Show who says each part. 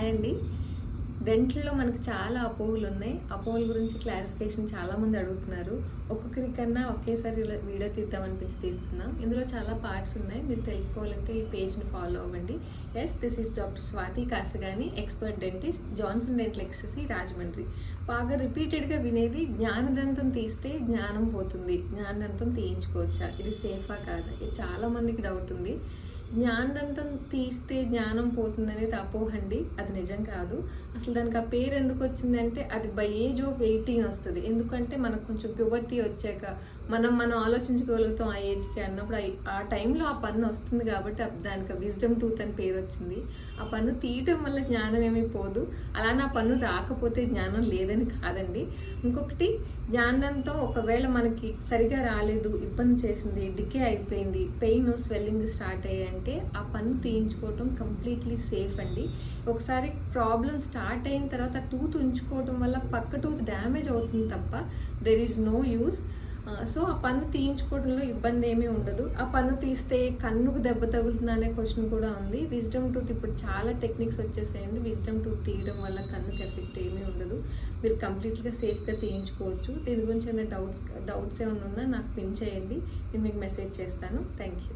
Speaker 1: Hi అండి. డెంటల్‌లో మనకు చాలా అపోహలు ఉన్నాయి. అపోహల గురించి క్లారిఫికేషన్ చాలామంది అడుగుతున్నారు. ఒక్కొక్కరికన్నా ఒకేసారి ఇలా వీడియో తీద్దామనిపించి తీస్తున్నాం. ఇందులో చాలా పార్ట్స్ ఉన్నాయి. మీరు తెలుసుకోవాలంటే ఈ పేజ్‌ని ఫాలో అవ్వండి. This is doctor Swathi Kasagani, expert dentist, Johnson dental XC Rajahmundry. బాగా రిపీటెడ్‌గా వినేది జ్ఞానదంతం తీస్తే జ్ఞానం పోతుంది. జ్ఞానదంతం తీయించుకోవచ్చా? ఇది సేఫా కాదా? ఇది చాలామందికి డౌట్ ఉంది. జ్ఞానదంతం తీస్తే జ్ఞానం పోతుందనేది అపోహండి. అది నిజం కాదు. అసలు దానికి ఆ పేరు ఎందుకు వచ్చిందంటే అది బై ఏజ్ ఆఫ్ 18 వస్తుంది. ఎందుకంటే మనకు కొంచెం ప్యూబర్టీ వచ్చాక మనం ఆలోచించగలుగుతాం ఆ ఏజ్కి అన్నప్పుడు ఆ టైంలో ఆ పన్ను వస్తుంది కాబట్టి దానికి విజ్డమ్ టూత్ అని పేరు వచ్చింది. ఆ పన్ను తీయటం వల్ల జ్ఞానం ఏమీ పోదు. అలానే ఆ పన్ను రాకపోతే జ్ఞానం లేదని కాదండి. ఇంకొకటి, జ్ఞానదంతం ఒకవేళ మనకి సరిగా రాలేదు, ఇబ్బంది చేసింది, డికే అయిపోయింది, పెయిన్ స్వెల్లింగ్ స్టార్ట్ అయ్యాయంటే ఆ పన్ను తీయించుకోవటం కంప్లీట్లీ సేఫ్ అండి. ఒకసారి ప్రాబ్లం స్టార్ట్ అయిన తర్వాత టూత్ ఉంచుకోవటం వల్ల పక్క టూత్ డ్యామేజ్ అవుతుంది తప్ప there is no use. So ఆ పన్ను తీయించుకోవడంలో ఇబ్బంది ఏమీ ఉండదు. ఆ పన్ను తీస్తే కన్నుకు దెబ్బ తగులుతుంది అనే క్వశ్చన్ కూడా ఉంది. విజ్డమ్ టూత్ ఇప్పుడు చాలా టెక్నిక్స్ వచ్చేసాయండి. విజ్డమ్ టూత్ తీయడం వల్ల కన్నుకి ఎఫెక్ట్ ఏమీ ఉండదు. మీరు కంప్లీట్గా సేఫ్గా తీయించుకోవచ్చు. దీని గురించి ఏమైనా డౌట్స్ ఏమైనా ఉన్నా నాకు పిన్ చేయండి. నేను మీకు మెసేజ్ చేస్తాను. Thank you.